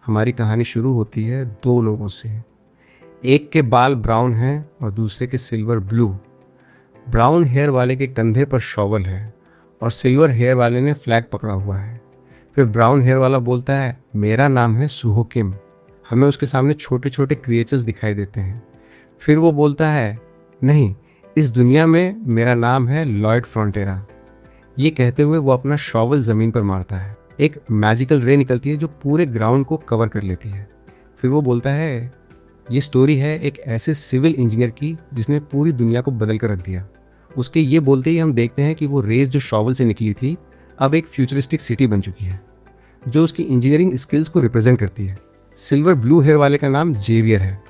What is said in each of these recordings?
हमारी कहानी शुरू होती है दो लोगों से। एक के बाल ब्राउन हैं और दूसरे के सिल्वर ब्लू। ब्राउन हेयर वाले के कंधे पर शॉवल है और सिल्वर हेयर वाले ने फ्लैग पकड़ा हुआ है। फिर ब्राउन हेयर वाला बोलता है, मेरा नाम है सुहोकिम। हमें उसके सामने छोटे छोटे क्रिएचर्स दिखाई देते हैं। फिर वो बोलता है, नहीं, इस दुनिया में मेरा नाम है लॉयड फ्रंटेरा। ये कहते हुए वो अपना शॉवल ज़मीन पर मारता है। एक मैजिकल रे निकलती है जो पूरे ग्राउंड को कवर कर लेती है। फिर वो बोलता है, ये स्टोरी है एक ऐसे सिविल इंजीनियर की जिसने पूरी दुनिया को बदल कर रख दिया। उसके ये बोलते ही हम देखते हैं कि वो रेस जो शॉवल से निकली थी अब एक फ्यूचरिस्टिक सिटी बन चुकी है जो उसकी इंजीनियरिंग स्किल्स को रिप्रेजेंट करती है। सिल्वर ब्लू हेयर वाले का नाम जेवियर है।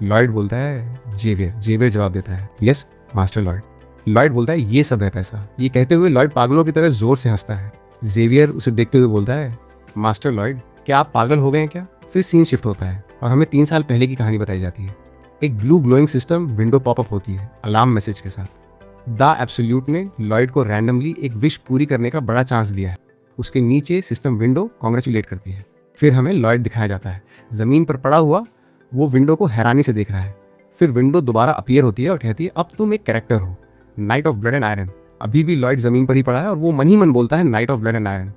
लॉयड बोलता है, जेवियर। जेवियर जवाब देता है, यस मास्टर लॉयड। लॉयड बोलता है, ये सब है पैसा। ये कहते हुए लॉयड पागलों की तरह जोर से हंसता है। जेवियर उसे देखते हुए बोलता है, मास्टर लॉयड, क्या आप पागल हो गए हैं क्या? फिर सीन शिफ्ट होता है और हमें 3 साल पहले की कहानी बताई जाती है। एक blue glowing system window popup होती है अलार्म मैसेज के साथ। द एब्सोल्यूट ने लॉयड को रैंडमली एक विश पूरी करने का बड़ा चांस दिया है। उसके नीचे सिस्टम विंडो कॉन्ग्रेचुलेट करती है। फिर हमें लॉयड दिखाया जाता है जमीन पर पड़ा हुआ। वो विंडो को हैरानी से देख रहा है। फिर विंडो दोबारा अपीयर होती है और कहती है, अब तुम एक कैरेक्टर हो, night of blood and iron. अभी भी लॉयड जमीन पर ही पड़ा है और वो मन ही मन बोलता है, night of blood and iron.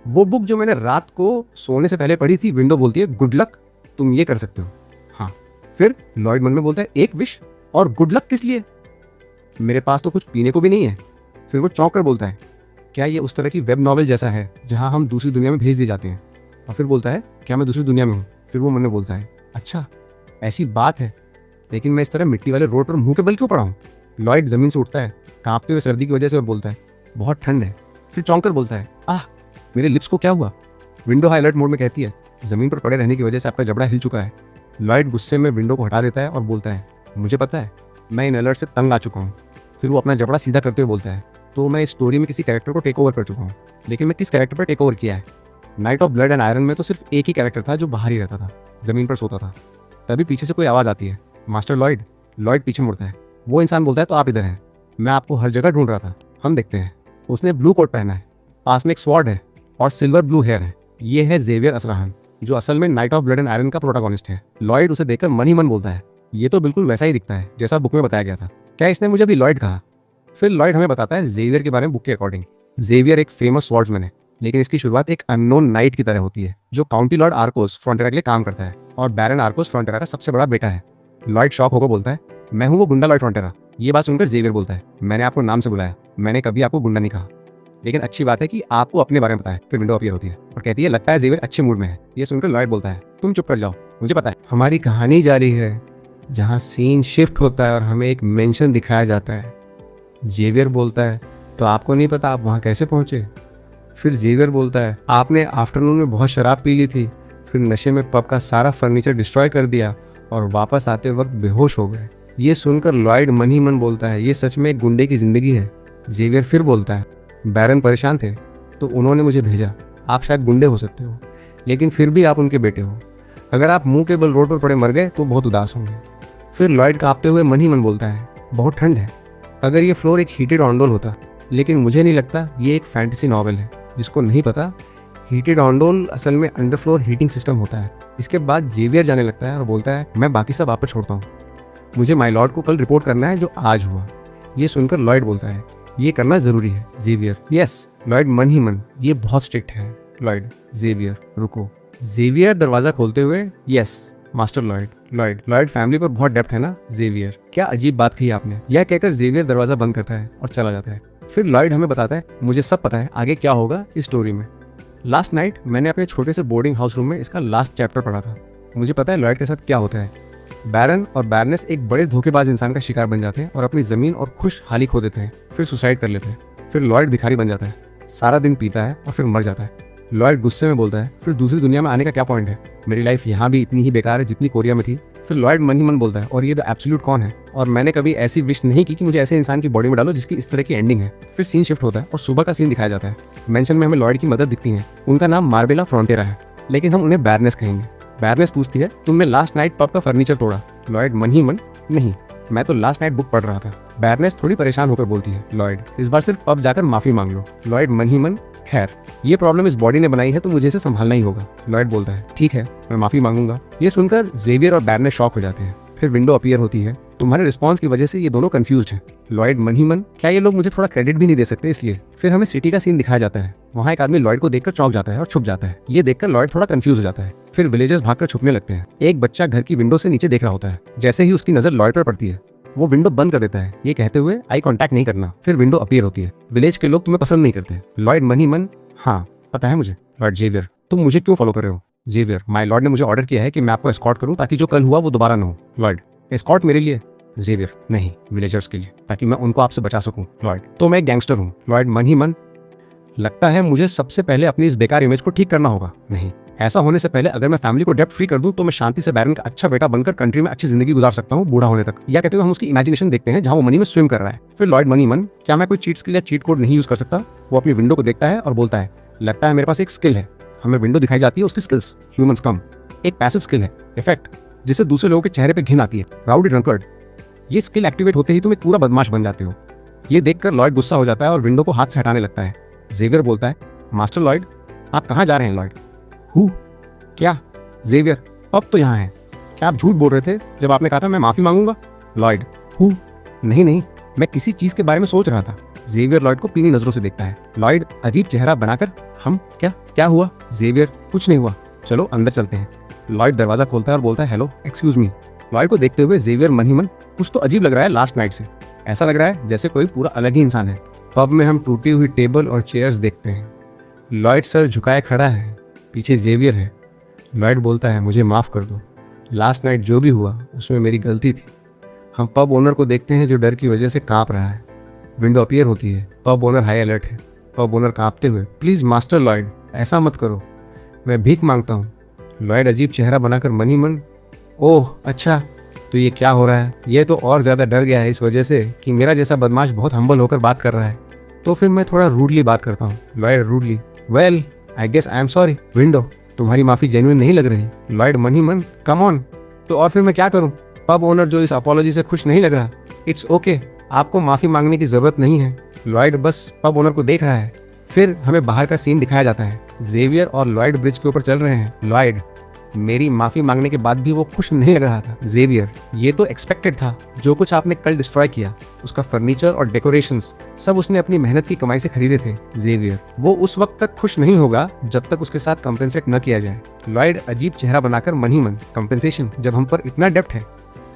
वो बुक जो मैंने रात को सोने से पहले पढ़ी थी, विंडो बोलती है, गुड लक, तुम ये कर सकते हो। हाँ। फिर लॉयड मन में बोलता है, एक विश और गुड लक किस लिए? मेरे पास तो कुछ पीने को भी नहीं है। फिर वो चौंक कर बोलता है, क्या ये उस तरह की वेब नॉवेल जैसा है जहां हम दूसरी दुनिया में भेज दिए जाते हैं? और फिर बोलता है, क्या मैं दूसरी दुनिया में हूँ? फिर वो मन में बोलता है, अच्छा ऐसी बात है, लेकिन मैं इस तरह मिट्टी वाले रोड पर मुंह के बल क्यों पड़ा हूँ? लॉयड जमीन से उठता है कांपते हुए सर्दी की वजह से और बोलता है, बहुत ठंड है। फिर चौंक कर बोलता है, आह, मेरे लिप्स को क्या हुआ? विंडो हाई अलर्ट मोड में कहती है, जमीन पर पड़े रहने की वजह से आपका जबड़ा हिल चुका है। लॉयड गुस्से में विंडो को हटा देता है और बोलता है, मुझे पता है, मैं इन अलर्ट से तंग आ चुका हूँ। फिर वो अपना जबड़ा सीधा करते हुए बोलता है, तो मैं इस स्टोरी में किसी कैरेक्टर को टेक ओवर कर चुका हूँ, लेकिन मैं किस कैरेक्टर पर टेक ओवर किया है? Night of blood and iron में तो सिर्फ एक ही कैरेक्टर था जो बाहर ही रहता था, जमीन पर सोता था। तभी पीछे से कोई आवाज़ आती है, मास्टर लॉयड। लॉयड पीछे मुड़ता है। वो इंसान बोलता है, तो आप इधर हैं, मैं आपको हर जगह ढूंढ रहा था। हम देखते हैं उसने ब्लू कोट पहना है, पास में एक स्वॉर्ड है और सिल्वर ब्लू हेयर है। ये है जेवियर असराहन, जो असल में night of blood and iron का प्रोटोगोनिस्ट है। लॉयड उसे देखकर मन ही मन बोलता है, ये तो बिल्कुल वैसा ही दिखता है जैसा बुक में बताया गया था। क्या इसने मुझे अभी लॉयड कहा? फिर लॉयड हमें बताता है जेवियर के बारे में बुक के अकॉर्डिंग। जेवियर एक फेमस स्वॉर्ड्समैन है, लेकिन इसकी शुरुआत एक अननोन नाइट की तरह होती है जो काउंटी लॉर्ड आर्कोस फ्रंटेरा के लिए काम करता है और बैरन आर्कोस फ्रंटेरा का सबसे बड़ा बेटा है। लॉयड शॉक होकर बोलता है, मैं हूँ वो गुंडा लॉयड फ्रंटेरा। ये बात सुनकर जेवियर बोलता है, मैंने आपको नाम से बुलाया, मैंने कभी आपको गुंडा नहीं कहा, लेकिन अच्छी बात है कि आपको अपने बारे में पता है। फिर विंडो अपीयर होती है और कहती है, लगता है जेवियर अच्छे मूड में है। ये सुनकर लॉयड बोलता है, तुम चुप कर जाओ, मुझे पता है। हमारी कहानी जारी है जहाँ सीन शिफ्ट होता है और हमें एक मेंशन दिखाया जाता है। जेवियर बोलता है, तो आपको नहीं पता आप वहाँ कैसे पहुँचे? फिर जेवियर बोलता है, आपने आफ्टरनून में बहुत शराब पी ली थी, फिर नशे में पब का सारा फर्नीचर डिस्ट्रॉय कर दिया और वापस आते वक्त बेहोश हो गए। ये सुनकर लॉयड मन ही मन बोलता है, ये सच में एक गुंडे की जिंदगी है। जेवियर फिर बोलता है, बैरन परेशान थे तो उन्होंने मुझे भेजा। आप शायद गुंडे हो सकते हो, लेकिन फिर भी आप उनके बेटे हो। अगर आप मुंह के बल रोड पर पड़े मर गए तो बहुत उदास होंगे। फिर लॉयड कांपते हुए मन ही मन बोलता है, बहुत ठंड है। अगर ये फ्लोर एक हीटेड ऑन्डोल होता, लेकिन मुझे नहीं लगता। ये एक फैंटेसी नॉवल है। जिसको नहीं पता, हीटेड ऑन्डोल असल में अंडर फ्लोर हीटिंग सिस्टम होता है। इसके बाद जेवियर जाने लगता है और बोलता है, मैं बाकी सब आप पर छोड़ता हूँ, मुझे माय लॉर्ड को कल रिपोर्ट करना है जो आज हुआ। ये सुनकर लॉयड बोलता है, ये करना जरूरी है जेवियर। यस। लॉयड मन ही मन, ये बहुत स्ट्रिक्ट है। लॉयड, जेवियर रुको। जेवियर दरवाजा खोलते हुए, yes master Lloyd. Lloyd, Lloyd family पर बहुत डेप्थ है ना जेवियर? क्या अजीब बात कही आपने। यह कहकर जेवियर दरवाजा बंद करता है और चला जाता है। फिर लॉयड हमें बताता है, मुझे सब पता है आगे क्या होगा इस स्टोरी में। लास्ट नाइट मैंने अपने छोटे से बोर्डिंग हाउस रूम में इसका लास्ट चैप्टर पढ़ा था। मुझे पता है लॉयड के साथ क्या होता है। बैरन और बैरनेस एक बड़े धोखेबाज इंसान का शिकार बन जाते हैं और अपनी जमीन और खुशहाली खो देते हैं, फिर सुसाइड कर लेते हैं। फिर लॉयड भिखारी बन जाता है, सारा दिन पीता है और फिर मर जाता है। लॉयड गुस्से में बोलता है, फिर दूसरी दुनिया में आने का क्या पॉइंट है? मेरी लाइफ यहाँ भी इतनी ही बेकार है जितनी कोरिया में थी। फिर लॉयड मन ही मन बोलता है, और ये द एब्सोल्यूट कौन है? और मैंने कभी ऐसी विश नहीं की कि मुझे ऐसे इंसान की बॉडी में डालो जिसकी इस तरह की एंडिंग है। फिर सीन शिफ्ट होता है और सुबह का सीन दिखाया जाता है। मेंशन में हमें लॉयड की मदद दिखती है। उनका नाम मार्बेला फ्रंटेरा है, लेकिन हम उन्हें बैरनेस कहेंगे। बैरनेस पूछती है, तुमने लास्ट नाइट पब का फर्नीचर तोड़ा? लॉयड मन ही मन, नहीं, मैं तो लास्ट नाइट बुक पढ़ रहा था। बैरनेस थोड़ी परेशान होकर बोलती है, लॉयड इस बार सिर्फ पब जाकर माफी मांग लो। लॉयड मन ही मन, खैर, ये प्रॉब्लम इस बॉडी ने बनाई है तो मुझे इसे संभालना ही होगा। लॉयड बोलता है, ठीक है, मैं माफी मांगूंगा। ये सुनकर जेवियर और बैरनेट शॉक हो जाते हैं। फिर विंडो अपीयर होती है। तुम्हारे रिस्पॉन्स की वजह से ये दोनों कंफ्यूज्ड हैं। लॉयड मन ही मन, क्या ये लोग मुझे थोड़ा क्रेडिट भी नहीं दे सकते इसलिए। फिर हमें सिटी का सीन दिखाया जाता है। वहाँ एक आदमी लॉयड को देखकर चौंक जाता है और छुप जाता है। ये देखकर लॉयड थोड़ा कंफ्यूज हो जाता है। फिर विलेजर्स भागकर छुपने लगते हैं। एक बच्चा घर की विंडो से नीचे देख रहा होता है। जैसे ही उसकी नजर लॉयड पर पड़ती है, वो विंडो बंद कर देता है, ये कहते हुए आई कांटेक्ट नहीं करना। फिर विंडो अपीयर होती है। विलेज के लोग तुम्हें पसंद नहीं करते। लॉयड मन ही मन, हाँ पता है मुझे। लॉर्ड जेवियर, तुम मुझे क्यों फॉलो कर रहे हो? जेवियर, माय लॉर्ड ने मुझे ऑर्डर किया है कि मैं आपको एस्कॉर्ट करूं ताकि जो कल हुआ वो दोबारा न हो। लॉर्ड, एस्कॉर्ट मेरे लिए? जेवियर, नहीं, विलेजर्स के लिए, ताकि मैं उनको आपसे बचा सकूं। लॉर्ड, तो मैं एक गैंगस्टर हूं। लॉर्ड मन ही मन, लगता है मुझे सबसे पहले अपनी इस बेकार इमेज को ठीक करना होगा। नहीं, ऐसा होने से पहले अगर मैं फैमिली को डेप्ट फ्री कर दूं तो मैं शांति से बैरन का अच्छा बेटा बनकर कंट्री में अच्छी जिंदगी गुजार सकता हूं बूढ़ा होने तक। या कहते हुए हम उसकी इमेजिनेशन देखते हैं जहां वो मनी में स्विम कर रहा है। फिर लॉर्ड मनी मन, क्या मैं कोई चीट स्किल या चीट कोड नहीं यूज कर सकता? वो अपनी विंडो को देखता है और बोलता है, लगता है मेरे पास एक स्किल है। हमें विंडो दिखाई जाती है उसकी स्किल्स, ह्यूमंस कम। एक पैसिव स्किल है, इफेक्ट, जिससे दूसरे लोगों के चेहरे पे घिन आती है, राउडी ड्रंकर्ड। ये स्किल एक्टिवेट होते ही तुम एक पूरा बदमाश बन जाते हो। ये देखकर लॉयड गुस्सा हो जाता है और विंडो को हाथ से हटाने लगता है। जेवियर बोलता है, मास्टर लॉयड, आप कहाँ जा रहे हैं? Lloyd, who? क्या? जेवियर, अब तो यहाँ है। क्या आप झूठ बोल रहे थे जब आपने कहा था मैं माफी मांगूंगा? Lloyd, who? नहीं नहीं, मैं किसी चीज के बारे में सोच रहा था। जेवियर लॉयड को पीली नजरों से देखता है। लॉयड अजीब चेहरा बनाकर, हम क्या क्या हुआ? जेवियर, कुछ नहीं हुआ, चलो अंदर चलते हैं। लॉयड दरवाजा खोलता है और बोलता है, हेलो, एक्सक्यूज मी। लॉयड को देखते हुए जेवियर मन ही मन, कुछ तो अजीब लग रहा है लास्ट नाइट से। ऐसा लग रहा है जैसे कोई पूरा अलग ही इंसान है। पब में हम टूटी हुई टेबल और चेयर्स देखते हैं। लॉयड सर झुकाए खड़ा है, पीछे जेवियर है। लॉयड बोलता है, मुझे माफ कर दो, लास्ट नाइट जो भी हुआ उसमें मेरी गलती थी। हम पब ओनर को देखते हैं जो डर की वजह से कांप रहा है। विंडो अपीयर होती है। पब ओनर हाई अलर्ट है। पब ओनर कांपते हुए, प्लीज मास्टर लॉयड, ऐसा मत करो, मैं भीख मांगता हूँ। लॉयड अजीब चेहरा बनाकर मन ही मन, ओह अच्छा, तो ये क्या हो रहा है? ये तो और ज्यादा डर गया है इस वजह से कि मेरा जैसा बदमाश बहुत हम्बल होकर बात कर रहा है, तो फिर मैं थोड़ा रूडली बात करता हूँ। Lloyd rudely, well I guess I am sorry. Window, तुम्हारी माफी जेन्युइन नहीं लग रही। लॉयड मन ही मन, कम ऑन, तो और फिर मैं क्या करूँ? पब ओनर जो इस अपॉलॉजी से खुश नहीं लग रहा। इट्स ओके, आपको माफी मांगने की जरूरत नहीं है। लॉयड बस पब ओनर को देख रहा है। फिर हमें बाहर का सीन दिखाया जाता है। जेवियर और लॉयड ब्रिज के ऊपर चल रहे हैं। लॉयड, मेरी माफी मांगने के बाद भी वो खुश नहीं लग रहा था। जेवियर, ये तो एक्सपेक्टेड था, जो कुछ आपने कल डिस्ट्रॉय किया, उसका फर्नीचर और डेकोरेशंस सब उसने अपनी मेहनत की कमाई से खरीदे थे। जेवियर, वो उस वक्त तक खुश नहीं होगा जब तक उसके साथ कंपेंसेट न किया जाए। लॉयड अजीब चेहरा बनाकर मन ही मन, कंपेंसेशन, जब हम पर इतना डेप्ट है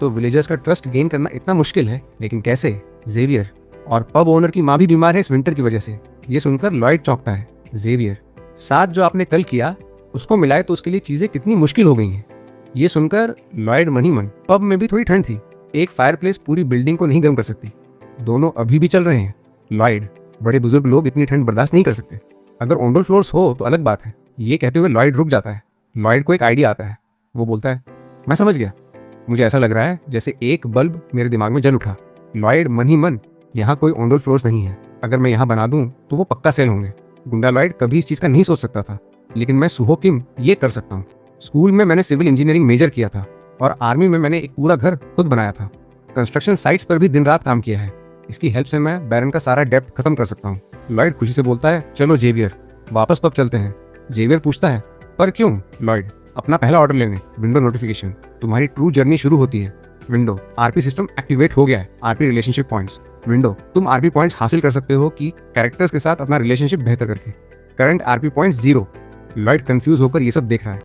तो विलेजर्स का ट्रस्ट गेन करना इतना मुश्किल है, लेकिन कैसे? जेवियर, और पब ओनर की माँ भी बीमार है इस विंटर की वजह से। ये सुनकर लॉयड चौंकता है। जेवियर, साथ जो आपने कल किया उसको मिलाए तो उसके लिए चीजें कितनी मुश्किल हो गई हैं। ये सुनकर लॉयड मन ही मन, पब में भी थोड़ी ठंड थी, एक फायरप्लेस पूरी बिल्डिंग को नहीं गर्म कर सकती। दोनों अभी भी चल रहे हैं। लॉयड, बड़े बुजुर्ग लोग इतनी ठंड बर्दाश्त नहीं कर सकते, अगर ओंडोल फ्लोर्स हो तो अलग बात है। ये कहते हुए लॉयड रुक जाता है। लॉयड को एक आइडिया आता है। वो बोलता है, मैं समझ गया, मुझे ऐसा लग रहा है जैसे एक बल्ब मेरे दिमाग में जल उठा। लॉयड मन ही मन, यहाँ कोई ओंडोल फ्लोर्स नहीं है, अगर मैं यहाँ बना दूं तो वो पक्का सेल होंगे। गुंडा लॉयड कभी इस चीज का नहीं सोच सकता था, लेकिन मैं सुहो किम ये कर सकता हूँ। स्कूल में मैंने सिविल इंजीनियरिंग मेजर किया था और आर्मी में मैंने एक पूरा घर खुद बनाया था। कंस्ट्रक्शन साइट्स पर भी दिन रात काम किया है। इसकी हेल्प से मैं बैरन का सारा डेप्ट खत्म कर सकता हूँ। लॉयड खुशी से बोलता है, चलो जेवियर, वापस पब चलते हैं। जेवियर पूछता है, पर क्यों? लॉयड, अपना पहला ऑर्डर लेने। विंडो नोटिफिकेशन, तुम्हारी ट्रू जर्नी शुरू होती है। विंडो, आरपी सिस्टम एक्टिवेट हो गया है। RP relationship points. विंडो, तुम आरपी पॉइंट्स हासिल कर सकते हो कि कैरेक्टर्स के साथ अपना रिलेशनशिप बेहतर करके। Current RP points 0। Lloyd confuse होकर ये सब देख रहा है।